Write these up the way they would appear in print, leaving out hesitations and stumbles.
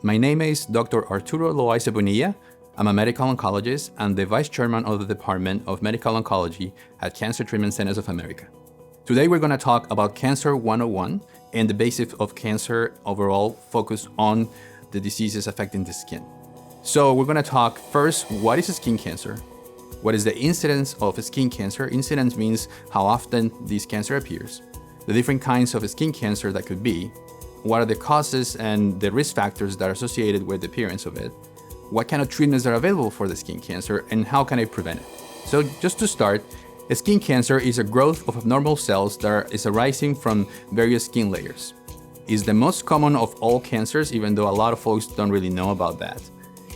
My name is Dr. Arturo Loaiza Bonilla. I'm a medical oncologist and the Vice Chairman of the Department of Medical Oncology at Cancer Treatment Centers of America. Today we're going to talk about Cancer 101 and the basics of cancer overall, focused on the diseases affecting the skin. So we're going to talk first, what is skin cancer? What is the incidence of skin cancer? Incidence means how often this cancer appears. The different kinds of skin cancer that could be. What are the causes and the risk factors that are associated with the appearance of it? What kind of treatments are available for the skin cancer, and how can I prevent it? So just to start, skin cancer is a growth of abnormal cells that is arising from various skin layers. It's the most common of all cancers, even though a lot of folks don't really know about that.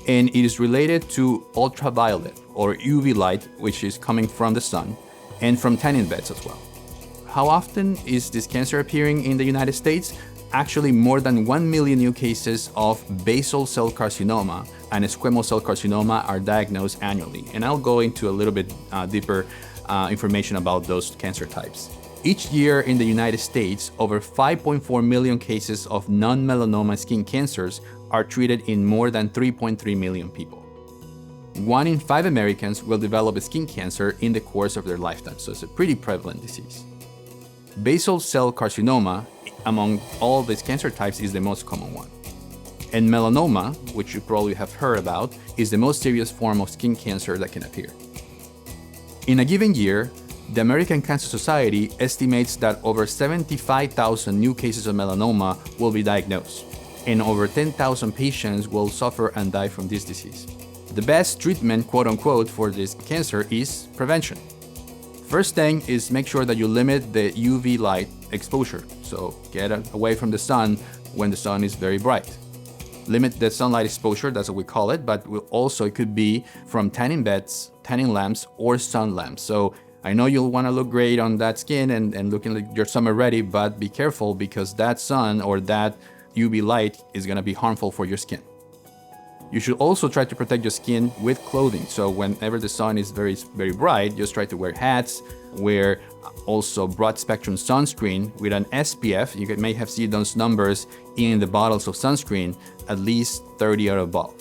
And it is related to ultraviolet or UV light, which is coming from the sun, and from tanning beds as well. How often is this cancer appearing in the United States? Actually, more than 1 million new cases of basal cell carcinoma and squamous cell carcinoma are diagnosed annually. And I'll go into a little bit deeper information about those cancer types. Each year in the United States, over 5.4 million cases of non-melanoma skin cancers are treated in more than 3.3 million people. 1 in 5 Americans will develop skin cancer in the course of their lifetime, so it's a pretty prevalent disease. Basal cell carcinoma, among all these cancer types, is the most common one. And melanoma, which you probably have heard about, is the most serious form of skin cancer that can appear. In a given year, the American Cancer Society estimates that over 75,000 new cases of melanoma will be diagnosed, and over 10,000 patients will suffer and die from this disease. The best treatment, quote unquote, for this cancer is prevention. First thing is make sure that you limit the UV light exposure. So get away from the sun when the sun is very bright. Limit the sunlight exposure, that's what we call it, but it could be from tanning beds, tanning lamps, or sun lamps. So I know you'll want to look great on that skin and looking like you're summer ready, but be careful because that sun or that UV light is going to be harmful for your skin. You should also try to protect your skin with clothing. So whenever the sun is very, very bright, just try to wear hats, wear also broad spectrum sunscreen with an SPF. You may have seen those numbers in the bottles of sunscreen, at least 30 or above.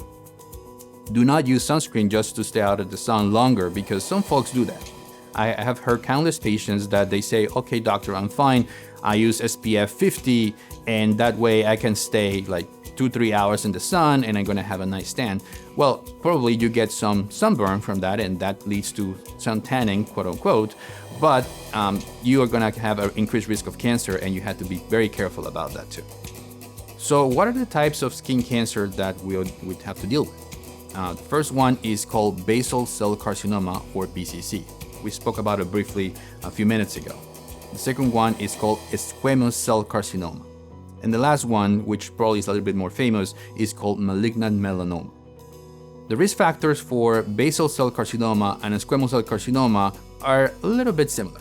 Do not use sunscreen just to stay out of the sun longer, because some folks do that. I have heard countless patients that they say, okay, doctor, I'm fine. I use SPF 50 and that way I can stay like 2-3 hours in the sun and I'm going to have a nice tan. Well, probably you get some sunburn from that and that leads to sun tanning, quote unquote, but you are going to have an increased risk of cancer and you have to be very careful about that too. So what are the types of skin cancer that we would have to deal with? The first one is called basal cell carcinoma, or BCC. We spoke about it briefly a few minutes ago. The second one is called squamous cell carcinoma. And the last one, which probably is a little bit more famous, is called malignant melanoma. The risk factors for basal cell carcinoma and squamous cell carcinoma are a little bit similar.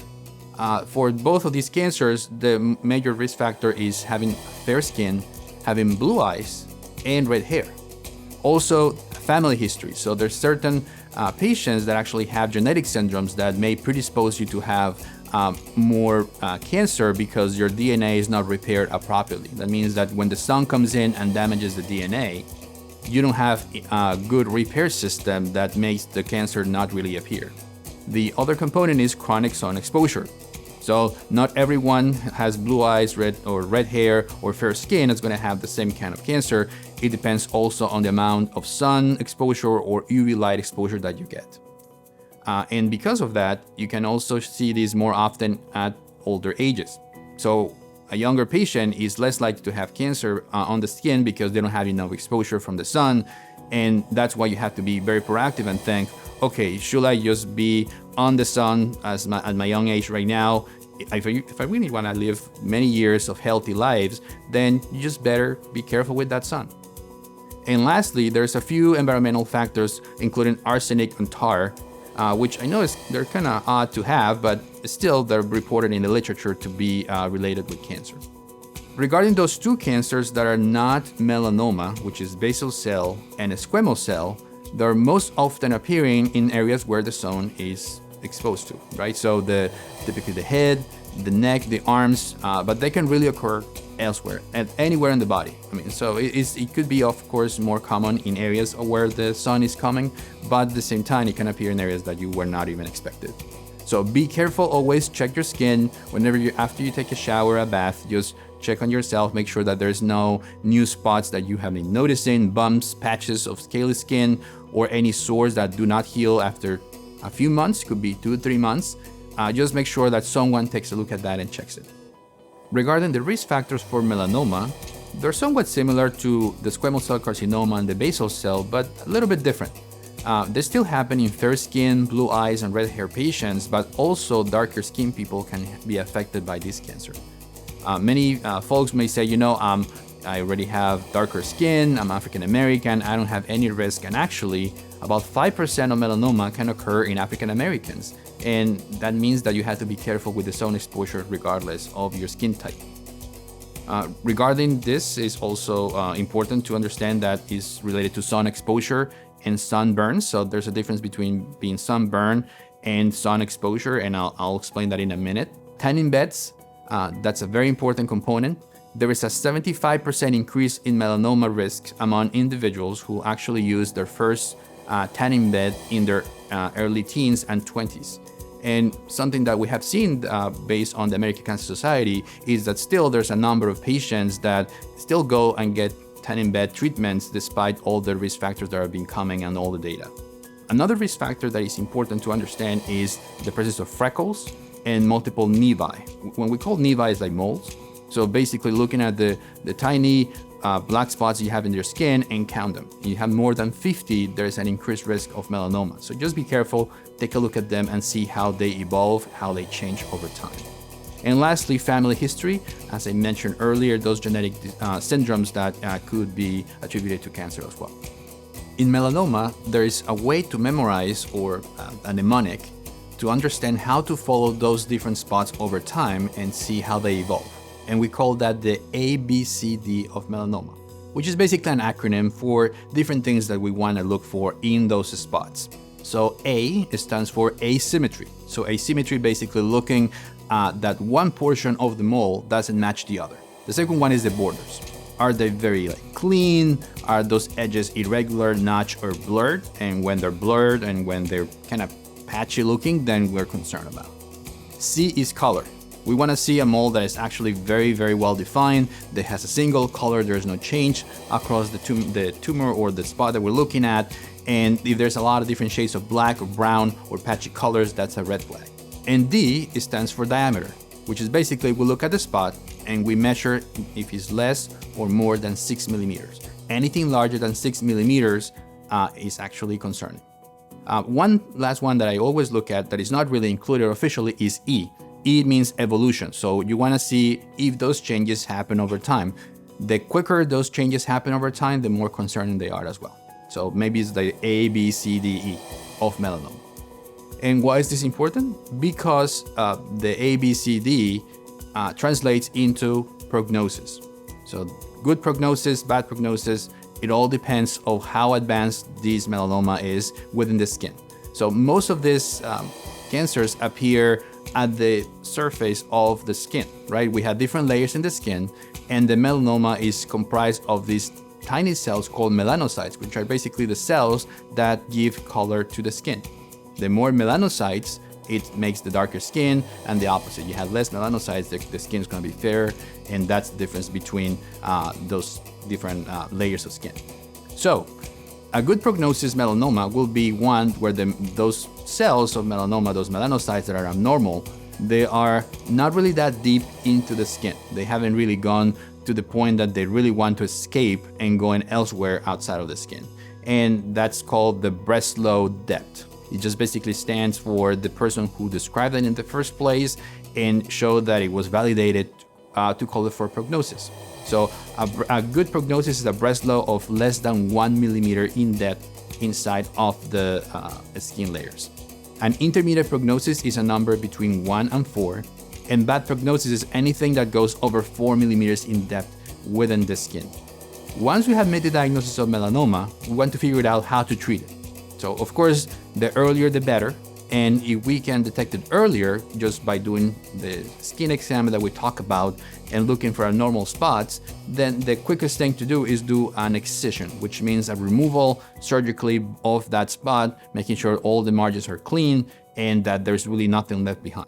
For both of these cancers, the major risk factor is having fair skin, having blue eyes, and red hair. Also, family history. So there's certain patients that actually have genetic syndromes that may predispose you to have more cancer because your DNA is not repaired appropriately. That means that when the sun comes in and damages the DNA, you don't have a good repair system that makes the cancer not really appear. The other component is chronic sun exposure. So not everyone has blue eyes, red hair, or fair skin is going to have the same kind of cancer. It depends also on the amount of sun exposure or UV light exposure that you get. And because of that, you can also see these more often at older ages. So a younger patient is less likely to have cancer on the skin because they don't have enough exposure from the sun. And that's why you have to be very proactive and think, okay, should I just be on the sun at my young age right now? If I really want to live many years of healthy lives, then you just better be careful with that sun. And lastly, there's a few environmental factors, including arsenic and tar, which I know they're kind of odd to have, but still they're reported in the literature to be related with cancer. Regarding those two cancers that are not melanoma, which is basal cell and squamous cell, they're most often appearing in areas where the sun is exposed to, right? So typically the head, the neck, the arms, but they can really occur elsewhere and anywhere in the body. I mean, so it could be, of course, more common in areas where the sun is coming, but at the same time, it can appear in areas that you were not even expected. So be careful, always check your skin after you take a shower, a bath, just check on yourself, make sure that there's no new spots that you have been noticing, bumps, patches of scaly skin, or any sores that do not heal after a few months, could be 2 to 3 months. Just make sure that someone takes a look at that and checks it. Regarding the risk factors for melanoma, they're somewhat similar to the squamous cell carcinoma and the basal cell, but a little bit different. They still happen in fair skin, blue eyes, and red hair patients, but also darker skin people can be affected by this cancer. Many folks may say, I already have darker skin, I'm African American, I don't have any risk, and actually about 5% of melanoma can occur in African Americans, and that means that you have to be careful with the sun exposure regardless of your skin type. Regarding this, is also important to understand that is related to sun exposure and sunburn. So there's a difference between being sunburned and sun exposure, and I'll explain that in a minute. Tanning beds, that's a very important component. There is a 75% increase in melanoma risk among individuals who actually use their first tanning bed in their early teens and 20s. And something that we have seen based on the American Cancer Society is that still there's a number of patients that still go and get tanning bed treatments despite all the risk factors that are being coming and all the data. Another risk factor that is important to understand is the presence of freckles and multiple nevi. When we call nevi, it's like moles. So basically looking at the tiny black spots you have in your skin and count them. If you have more than 50, there's an increased risk of melanoma. So just be careful, take a look at them and see how they evolve, how they change over time. And lastly, family history. As I mentioned earlier, those genetic syndromes that could be attributed to cancer as well. In melanoma, there is a way to memorize, or a mnemonic, to understand how to follow those different spots over time and see how they evolve. And we call that the ABCD of melanoma, which is basically an acronym for different things that we want to look for in those spots. So A stands for asymmetry. So asymmetry, basically looking that one portion of the mole doesn't match the other. The second one is the borders. Are they very clean? Are those edges irregular, notched, or blurred? And when they're blurred and when they're kind of patchy looking, then we're concerned about. C is color. We want to see a mole that is actually very, very well defined, that has a single color, there's no change across the tumor or the spot that we're looking at. And if there's a lot of different shades of black or brown or patchy colors, that's a red flag. And D stands for diameter, which is basically we look at the spot and we measure if it's less or more than 6 millimeters. Anything larger than 6 millimeters is actually concerning. One last one that I always look at that is not really included officially is E. E means evolution. So you want to see if those changes happen over time. The quicker those changes happen over time, the more concerning they are as well. So maybe it's the A, B, C, D, E of melanoma. And why is this important? Because the A, B, C, D translates into prognosis. So good prognosis, bad prognosis, it all depends on how advanced this melanoma is within the skin. So most of these cancers appear at the surface of the skin, right? We have different layers in the skin, and the melanoma is comprised of these tiny cells called melanocytes, which are basically the cells that give color to the skin. The more melanocytes, it makes the darker skin, and the opposite. You have less melanocytes, the skin is going to be fairer, and that's the difference between those different layers of skin. So, a good prognosis melanoma will be one where those cells of melanoma, those melanocytes that are abnormal, they are not really that deep into the skin. They haven't really gone to the point that they really want to escape and going elsewhere outside of the skin. And that's called the Breslow depth. It just basically stands for the person who described it in the first place and showed that it was validated to call it for prognosis. So a good prognosis is a Breslow of less than 1 millimeter in depth inside of the skin layers. An intermediate prognosis is a number between 1 and 4, and bad prognosis is anything that goes over 4 millimeters in depth within the skin. Once we have made the diagnosis of melanoma, we want to figure out how to treat it. So of course, the earlier the better, And if we can detect it earlier, just by doing the skin exam that we talk about and looking for abnormal spots, then the quickest thing to do is do an excision, which means a removal surgically of that spot, making sure all the margins are clean and that there's really nothing left behind.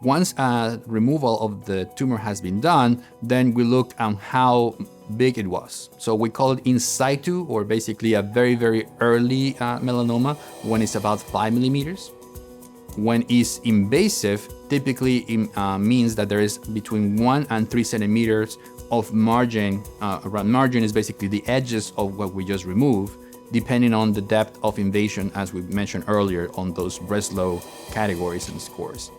Once a removal of the tumor has been done, then we look at how big it was. So we call it in situ, or basically a very, very early melanoma when it's about 5 millimeters. When it's invasive, typically it means that there is between 1 and 3 centimeters of margin. Around margin is basically the edges of what we just removed, depending on the depth of invasion, as we mentioned earlier on those Breslow categories and scores.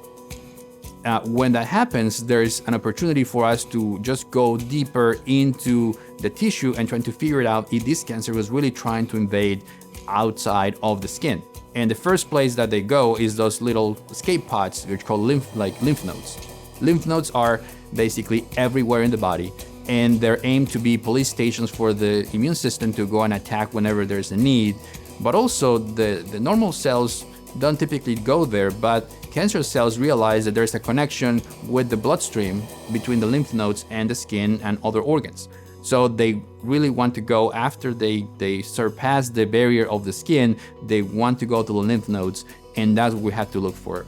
When that happens, there's an opportunity for us to just go deeper into the tissue and trying to figure out if this cancer was really trying to invade outside of the skin. And the first place that they go is those little escape pods, which are called lymph nodes. Lymph nodes are basically everywhere in the body, and they're aimed to be police stations for the immune system to go and attack whenever there's a need. But also the normal cells don't typically go there, but cancer cells realize that there's a connection with the bloodstream between the lymph nodes and the skin and other organs. So they really want to go after they surpass the barrier of the skin, they want to go to the lymph nodes, and that's what we have to look for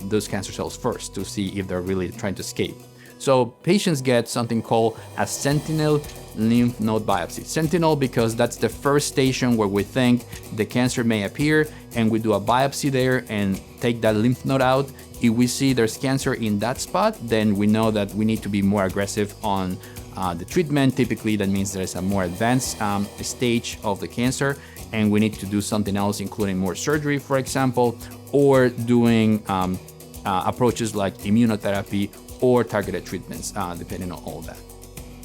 those cancer cells first to see if they're really trying to escape. So patients get something called a sentinel lymph node biopsy. Sentinel because that's the first station where we think the cancer may appear, and we do a biopsy there and take that lymph node out. If we see there's cancer in that spot, then we know that we need to be more aggressive on the treatment. Typically that means there's a more advanced stage of the cancer, and we need to do something else, including more surgery, for example, or doing approaches like immunotherapy or targeted treatments, depending on all that.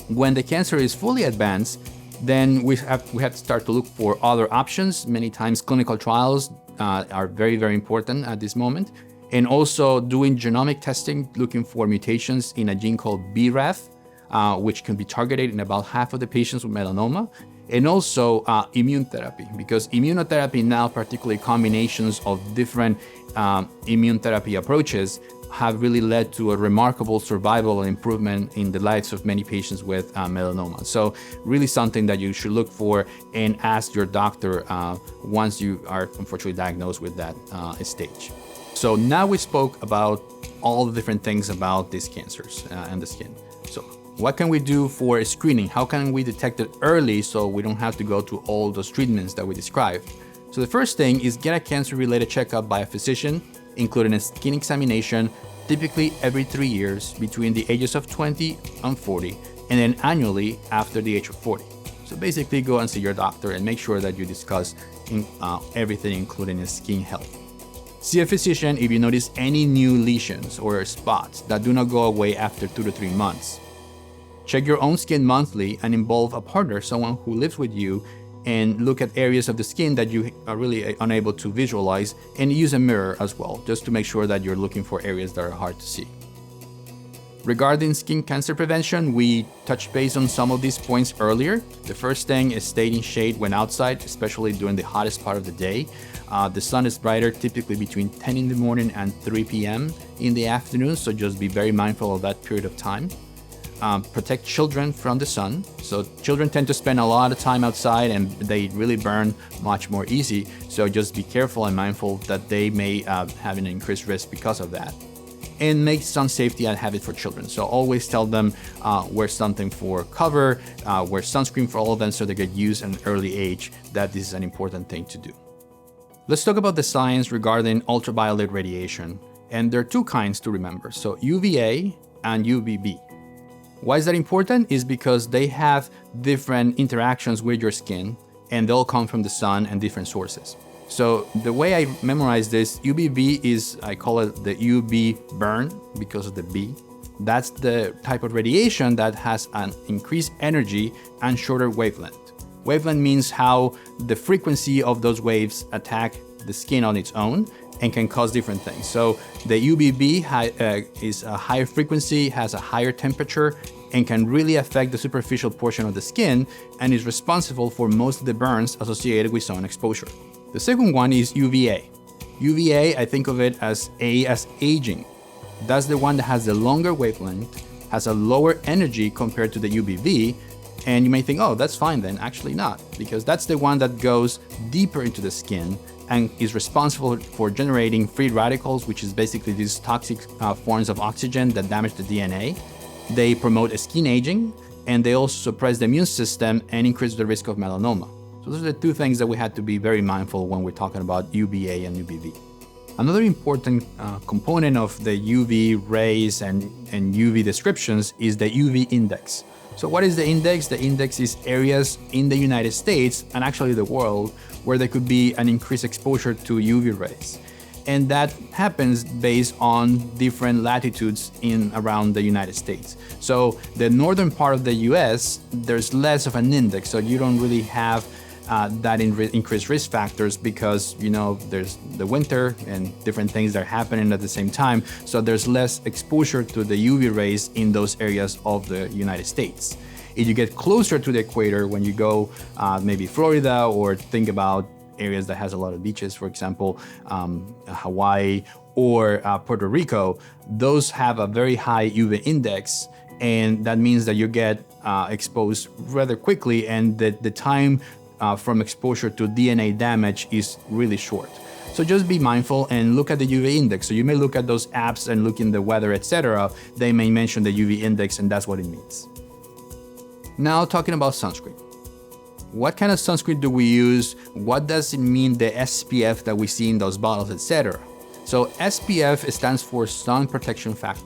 When the cancer is fully advanced, then we have to start to look for other options. Many times clinical trials are very, very important at this moment. And also doing genomic testing, looking for mutations in a gene called BRAF, which can be targeted in about half of the patients with melanoma. And also immune therapy, because immunotherapy now, particularly combinations of different immune therapy approaches, have really led to a remarkable survival and improvement in the lives of many patients with melanoma. So really something that you should look for and ask your doctor once you are unfortunately diagnosed with that stage. So now we spoke about all the different things about these cancers and the skin. So what can we do for screening? How can we detect it early so we don't have to go through all those treatments that we described? So the first thing is get a cancer-related checkup by a physician, including a skin examination, typically every 3 years between the ages of 20 and 40, and then annually after the age of 40. So basically go and see your doctor and make sure that you discuss everything, including skin health. See a physician if you notice any new lesions or spots that do not go away after 2 to 3 months. Check your own skin monthly and involve a partner, someone who lives with you, and look at areas of the skin that you are really unable to visualize, and use a mirror as well, just to make sure that you're looking for areas that are hard to see. Regarding skin cancer prevention, we touched base on some of these points earlier. The first thing is staying in shade when outside, especially during the hottest part of the day. The sun is brighter typically between 10 in the morning and 3 p.m. in the afternoon, so just be very mindful of that period of time. Protect children from the sun. So children tend to spend a lot of time outside and they really burn much more easy. So just be careful and mindful that they may have an increased risk because of that. And make sun safety a habit for children. So always tell them wear something for cover, wear sunscreen for all of them so they get used at an early age that this is an important thing to do. Let's talk about the science regarding ultraviolet radiation. And there are two kinds to remember. So UVA and UVB. Why is that important? Is because they have different interactions with your skin and they'll come from the sun and different sources. So the way I memorize this, UVB is, I call it the UV burn because of the B. That's the type of radiation that has an increased energy and shorter wavelength. Wavelength means how the frequency of those waves attack the skin on its own and can cause different things. So the UVB is a higher frequency, has a higher temperature, and can really affect the superficial portion of the skin and is responsible for most of the burns associated with sun exposure. The second one is UVA. UVA, I think of it as A as aging. That's the one that has the longer wavelength, has a lower energy compared to the UVB, and you may think, oh, that's fine then. Actually not, because that's the one that goes deeper into the skin and is responsible for generating free radicals, which is basically these toxic forms of oxygen that damage the DNA. They promote skin aging, and they also suppress the immune system and increase the risk of melanoma. So those are the two things that we had to be very mindful when we're talking about UVA and UVB. Another important component of the UV rays and UV descriptions is the UV index. So what is the index? The index is areas in the United States and actually the world where there could be an increased exposure to UV rays. And that happens based on different latitudes in around the United States. So the northern part of the US, there's less of an index, so you don't really have that increased risk factors because, you know, there's the winter and different things that are happening at the same time. So there's less exposure to the UV rays in those areas of the United States. If you get closer to the equator, when you go maybe Florida, or think about areas that has a lot of beaches, for example, Hawaii or Puerto Rico, those have a very high UV index. And that means that you get exposed rather quickly, and the time from exposure to DNA damage is really short. So just be mindful and look at the UV index. So you may look at those apps and look in the weather, etc. They may mention the UV index, and that's what it means. Now talking about sunscreen. What kind of sunscreen do we use? What does it mean, the SPF that we see in those bottles, etc.? So SPF stands for sun protection factor,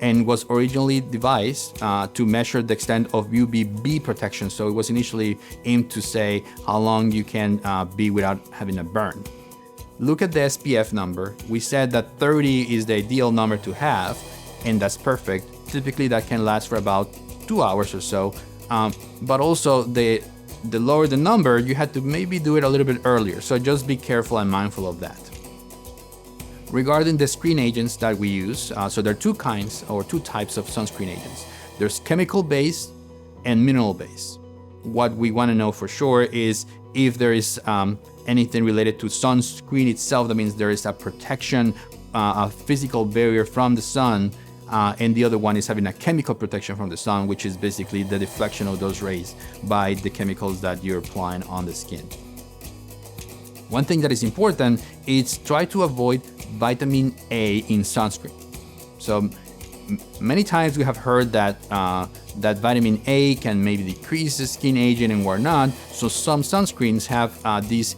and was originally devised to measure the extent of UVB protection. So it was initially aimed to say how long you can be without having a burn. Look at the SPF number. We said that 30 is the ideal number to have, and that's perfect. Typically that can last for about 2 hours or so. But also the lower the number, you had to maybe do it a little bit earlier. So just be careful and mindful of that. Regarding the screen agents that we use, so there are two types of sunscreen agents. There's chemical-based and mineral-based. What we want to know for sure is if there is anything related to sunscreen itself. That means there is a protection, a physical barrier from the sun, and the other one is having a chemical protection from the sun, which is basically the deflection of those rays by the chemicals that you're applying on the skin. One thing that is important is try to avoid vitamin A in sunscreen. So many times we have heard that that vitamin A can maybe decrease the skin aging and whatnot. So some sunscreens have this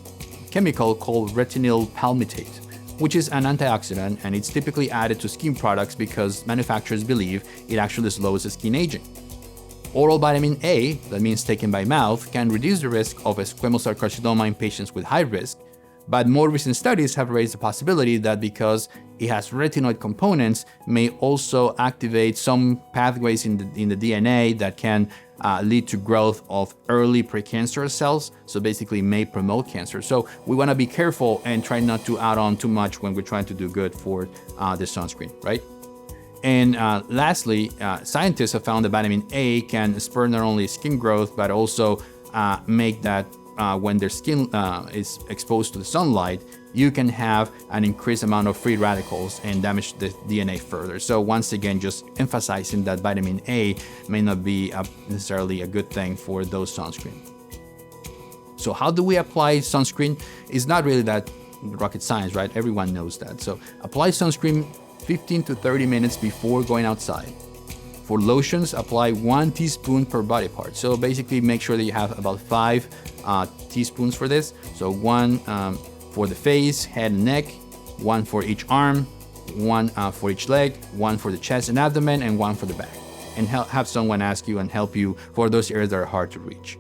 chemical called retinyl palmitate, which is an antioxidant, and it's typically added to skin products because manufacturers believe it actually slows the skin aging. Oral vitamin A, that means taken by mouth, can reduce the risk of squamous cell carcinoma in patients with high risk. But more recent studies have raised the possibility that because it has retinoid components, may also activate some pathways in the DNA that can lead to growth of early precancerous cells, so basically may promote cancer. So we want to be careful and try not to add on too much when we're trying to do good for the sunscreen, right? And lastly, scientists have found that vitamin A can spur not only skin growth, but also make that when their skin is exposed to the sunlight, you can have an increased amount of free radicals and damage the DNA further. So once again, just emphasizing that vitamin A may not be necessarily a good thing for those sunscreen. So how do we apply sunscreen? It's not really that rocket science, right? Everyone knows that. So apply sunscreen 15 to 30 minutes before going outside. For lotions, apply 1 teaspoon per body part. So basically make sure that you have about 5 teaspoons for this. So 1 for the face, head and neck, 1 for each arm, 1 for each leg, 1 for the chest and abdomen, and 1 for the back. And have someone ask you and help you for those areas that are hard to reach.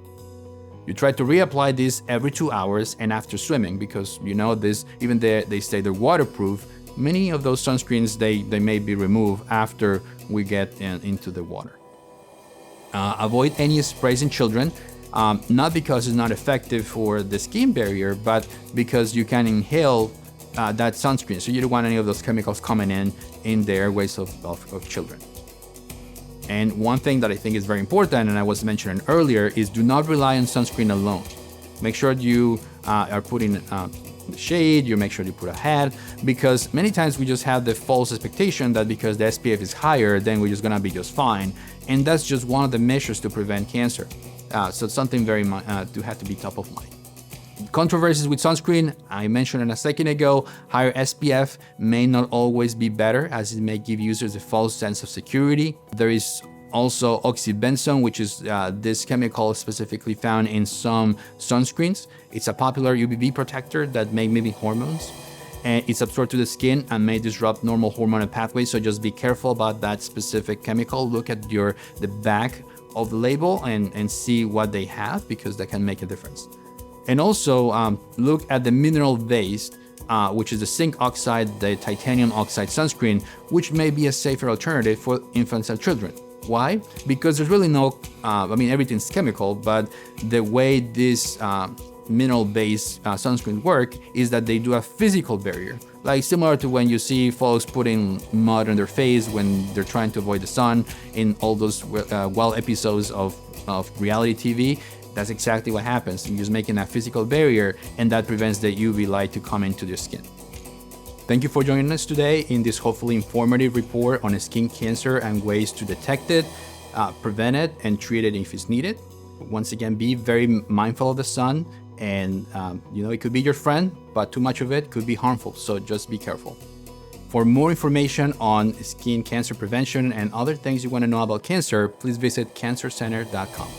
You try to reapply this every 2 hours and after swimming, because you know this, even they say they're waterproof. Many of those sunscreens, they may be removed after we get into the water. Avoid any sprays in children, not because it's not effective for the skin barrier, but because you can inhale that sunscreen. So you don't want any of those chemicals coming in the airways of children. And one thing that I think is very important, and I was mentioning earlier, is do not rely on sunscreen alone. Make sure you are putting in the shade, you make sure you put a hat, because many times we just have the false expectation that because the SPF is higher, then we're just gonna be just fine. And that's just one of the measures to prevent cancer. So it's something very to have to be top of mind. Controversies with sunscreen, I mentioned it a second ago. Higher SPF may not always be better, as it may give users a false sense of security. There is also oxybenzone, which is this chemical specifically found in some sunscreens. It's a popular UVB protector that may mimic hormones, and it's absorbed to the skin and may disrupt normal hormonal pathways. So just be careful about that specific chemical. Look at the back of the label and see what they have, because that can make a difference. And also look at the mineral-based, which is the zinc oxide, the titanium oxide sunscreen, which may be a safer alternative for infants and children. Why? Because there's really no, everything's chemical, but the way these mineral-based sunscreens work is that they do a physical barrier. Like similar to when you see folks putting mud on their face when they're trying to avoid the sun in all those wild episodes of reality TV. That's exactly what happens. You're just making that physical barrier, and that prevents the UV light to come into your skin. Thank you for joining us today in this hopefully informative report on skin cancer and ways to detect it, prevent it, and treat it if it's needed. Once again, be very mindful of the sun, and it could be your friend, but too much of it could be harmful, so just be careful. For more information on skin cancer prevention and other things you want to know about cancer, please visit cancercenter.com.